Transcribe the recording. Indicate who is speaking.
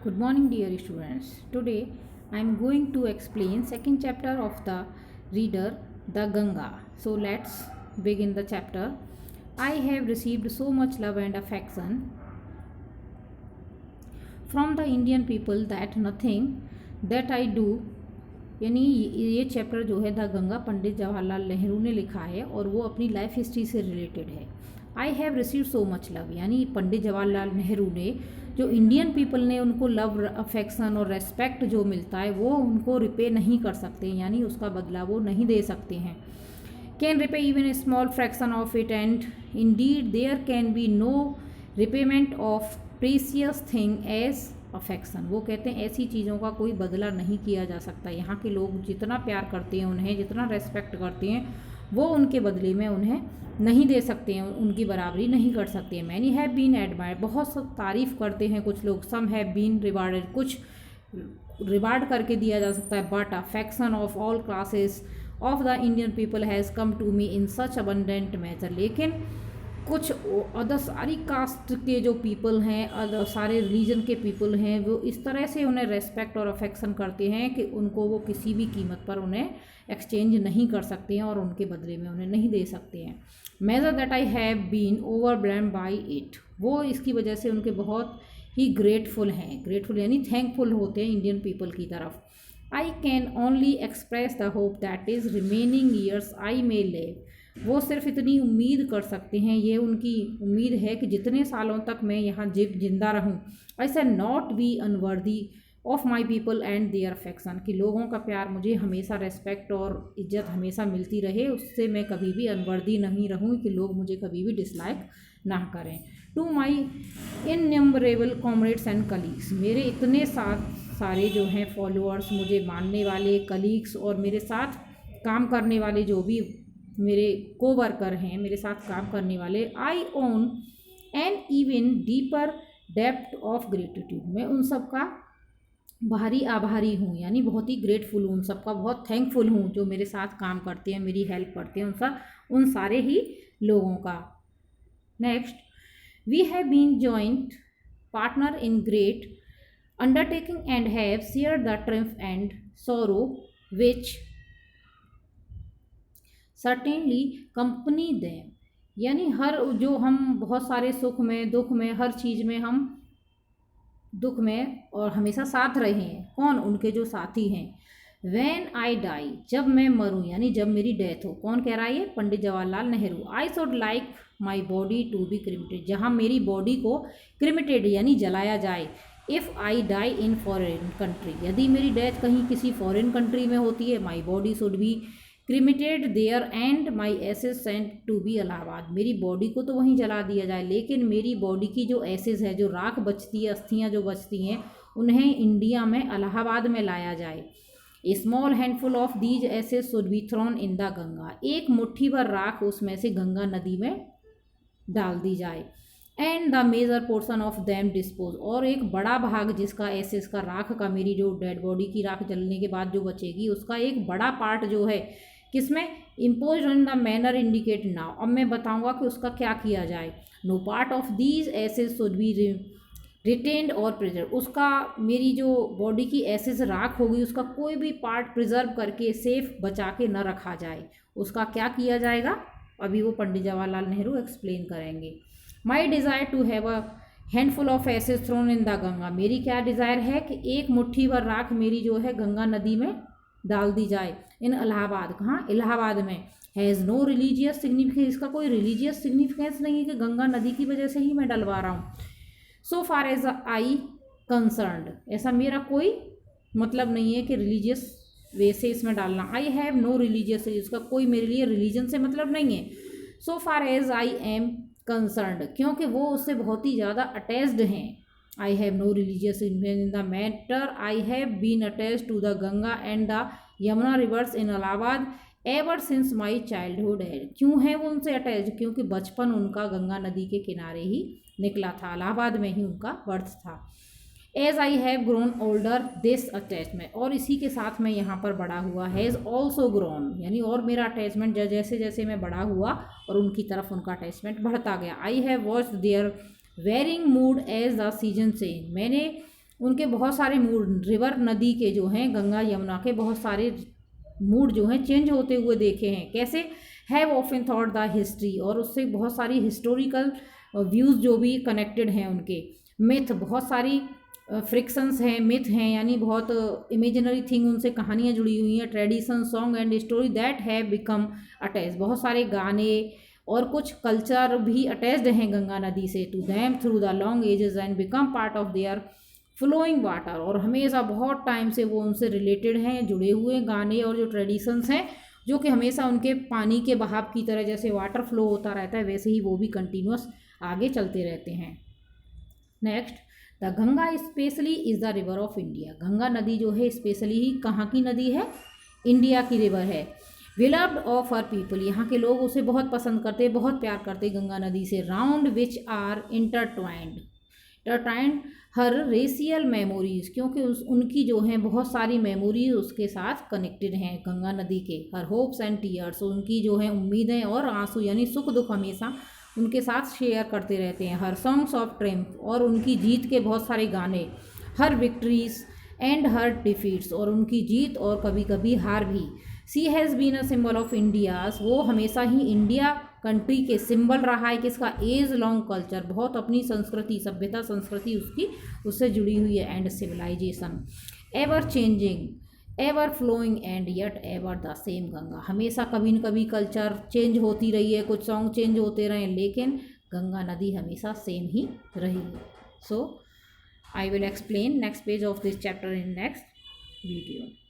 Speaker 1: Good morning, dear students. Today I am going to explain second chapter of the reader, the Ganga. So let's begin the chapter. I have received so much love and affection from the Indian people that nothing that I do, यानी ये chapter जो है the Ganga पंडित जवाहरलाल नेहरू ने लिखा है और वो अपनी लाइफ हिस्ट्री से रिलेटेड है। I have receive so much love, यानी पंडित जवाहरलाल नेहरू ने जो इंडियन पीपल ने उनको लव अफेक्शन और रेस्पेक्ट जो मिलता है वो उनको रिपे नहीं कर सकते, यानी उसका बदला वो नहीं दे सकते हैं। Can repay even a small fraction of it and indeed there can be no repayment of precious thing as affection. वो कहते हैं ऐसी चीज़ों का कोई बदला नहीं किया जा सकता। यहाँ के लोग जितना प्यार करते हैं उन्हें, जितना रेस्पेक्ट करते हैं, वो उनके बदले में उन्हें नहीं दे सकते हैं, उनकी बराबरी नहीं कर सकते हैं। मैनी हैव बीन एडमायर्ड, बहुत सब तारीफ़ करते हैं कुछ लोग। सम हैव बीन रिवार्डेड, कुछ रिवार्ड करके दिया जा सकता है। But affection of all classes of the Indian people has come to me in such abundant measure. लेकिन कुछ अदर सारी कास्ट के जो पीपल हैं, अदर सारे रिलीजन के पीपल हैं, वो इस तरह से उन्हें रेस्पेक्ट और अफेक्शन करते हैं कि उनको वो किसी भी कीमत पर उन्हें एक्सचेंज नहीं कर सकते हैं और उनके बदले में उन्हें नहीं दे सकते हैं। Measure that I have been overwhelmed by it, वो इसकी वजह से उनके बहुत ही ग्रेटफुल हैं। ग्रेटफुल यानी थैंकफुल होते हैं इंडियन पीपल की तरफ। I can only express the hope that is remaining years I may live, वो सिर्फ इतनी उम्मीद कर सकते हैं, ये उनकी उम्मीद है कि जितने सालों तक मैं यहाँ जिंदा रहूँ, I say not be unworthy of my people and their affection, कि लोगों का प्यार मुझे हमेशा रेस्पेक्ट और इज्जत हमेशा मिलती रहे, उससे मैं कभी भी अनवर्दी नहीं रहूँ, कि लोग मुझे कभी भी डिसलाइक ना करें। To my innumerable comrades and colleagues, मेरे इतने सारे जो हैं फॉलोअर्स, मुझे मानने वाले कलीग्स और मेरे साथ काम करने वाले जो भी मेरे कोवर्कर हैं, मेरे साथ काम करने वाले, I owe an even deeper depth of gratitude, मैं उन सब का भारी आभारी हूँ, यानी बहुत ही ग्रेटफुल हूँ, उन सबका बहुत थैंकफुल हूँ जो मेरे साथ काम करते हैं, मेरी हेल्प करते हैं, उन सारे ही लोगों का। Next, we have been joint partner in great undertaking and have share the triumph and sorrow which certainly company दें, यानी हर जो हम बहुत सारे सुख में, दुख में, हर चीज़ में हम दुख में और हमेशा साथ रहे हैं। कौन? उनके जो साथी हैं। व्हेन आई डाई, जब मैं मरूं, यानी जब मेरी डेथ हो। कौन कह रहा है ये? Pandit Jawaharlal Nehru. I should like my body to be cremated, जहाँ मेरी बॉडी को क्रिमेटेड यानी जलाया जाए। If I die in foreign country, यदि मेरी डेथ कहीं किसी फॉरेन कंट्री में होती है, my body should be cremated there and my ashes sent to be Allahabad, मेरी बॉडी को तो वहीं जला दिया जाए, लेकिन मेरी बॉडी की जो एसेस है, जो राख बचती है, अस्थियाँ जो बचती हैं, उन्हें इंडिया में इलाहाबाद में लाया जाए। A small handful of these ashes should be thrown in the Ganga, एक मुट्ठी भर राख उसमें से गंगा नदी में डाल दी जाए। And the major portion of them dispose, और एक बड़ा भाग जिसका एसेस का, राख का, मेरी जो डेड बॉडी की राख जलने के बाद जो बचेगी, उसका एक बड़ा पार्ट जो है किसमें? Impose in the manner indicate now, अब मैं बताऊंगा कि उसका क्या किया जाए। No part of these ashes should be retained और प्रिजर्व, उसका, मेरी जो बॉडी की एसेस राख होगी, उसका कोई भी पार्ट प्रिजर्व करके सेफ बचा के न रखा जाए। उसका क्या किया जाएगा? अभी वो पंडित जवाहरलाल नेहरू एक्सप्लेन करेंगे। My desire to have a handful of ashes thrown in the Ganga, मेरी क्या डिज़ायर है कि एक मुट्ठी भर राख मेरी जो है गंगा नदी में डाल दी जाए। इन इलाहाबाद, कहाँ? इलाहाबाद में। हैज़ नो रिलीजियस सिग्निफिकेंस, इसका कोई रिलीजियस सिग्निफिकेंस नहीं है कि गंगा नदी की वजह से ही मैं डलवा रहा हूँ। सो फार एज आई कंसर्नड, ऐसा मेरा कोई मतलब नहीं है कि रिलीजियस वे से इसमें डालना। आई हैव नो रिलीजियस, इसका कोई मेरे लिए रिलीजन से मतलब नहीं है। So far as I am concerned, क्योंकि वो उससे बहुत ही ज़्यादा अटैच्ड हैं। I have no religious influence in the matter. I have been attached to the Ganga and the Yamuna rivers in Allahabad ever since my childhood है। क्यों है वो उनसे अटैच? क्योंकि बचपन उनका गंगा नदी के किनारे ही निकला था, इलाहाबाद में ही उनका बर्थ था। As I have grown older this attachment, और इसी के साथ मैं यहाँ पर बड़ा हुआ। हैज़ ऑल्सो ग्रोन, यानी और मेरा अटैचमेंट जैसे जैसे मैं बड़ा हुआ और उनकी तरफ उनका अटैचमेंट बढ़ता गया। I have watched their varying mood as the season change, मैंने उनके बहुत सारे मूड, रिवर नदी के जो हैं, गंगा यमुना के बहुत सारे मूड जो हैं चेंज होते हुए देखे हैं। कैसे? Have often thought the history, और उससे बहुत सारी हिस्टोरिकल व्यूज़ जो भी कनेक्टेड हैं उनके। मिथ, बहुत सारी फ्रिक्शंस हैं, मिथ हैं, यानी बहुत इमेजिनरी थिंग, उनसे कहानियाँ जुड़ी हुई हैं। Tradition, song and story that have become attach, बहुत सारे गाने और कुछ कल्चर भी अटैच्ड हैं गंगा नदी से to them through the long ages and become part of their flowing water, और हमेशा बहुत टाइम से वो उनसे रिलेटेड हैं, जुड़े हुए गाने और जो ट्रेडिशंस हैं जो कि हमेशा उनके पानी के बहाव की तरह, जैसे वाटर फ्लो होता रहता है वैसे ही वो भी कंटिन्यूस आगे चलते रहते हैं। Next, the Ganga specially is the river of India, Ganga नदी जो है स्पेशली ही कहाँ की नदी है? इंडिया की रिवर है। विलव्ड ऑफ हर पीपल, यहाँ के लोग उसे बहुत पसंद करते, बहुत प्यार करते गंगा नदी से। Round which are intertwined her racial memories, क्योंकि उनकी जो हैं बहुत सारी मेमोरीज उसके साथ कनेक्टेड हैं गंगा नदी के। हर होप्स एंड टीयर्स, उनकी जो हैं उम्मीदें और आंसू यानी सुख दुख हमेशा उनके साथ शेयर करते रहते हैं। हर सॉन्ग्स ऑफ ट्रिम्फ, और उनकी जीत के बहुत सारे गाने। Her victories and her defeats, और उनकी जीत और कभी कभी हार भी। She has been a symbol of India's, वो हमेशा ही इंडिया कंट्री के सिंबल रहा है। किसका? एज लॉन्ग कल्चर, बहुत अपनी संस्कृति, सभ्यता, संस्कृति उसकी उससे जुड़ी हुई है। And civilization, ever changing, ever flowing and yet ever the same Ganga, हमेशा कभी न कभी कल्चर चेंज होती रही है, कुछ सॉन्ग चेंज होते रहे, लेकिन गंगा नदी हमेशा सेम ही रही है। So I will explain next page of this chapter in next video.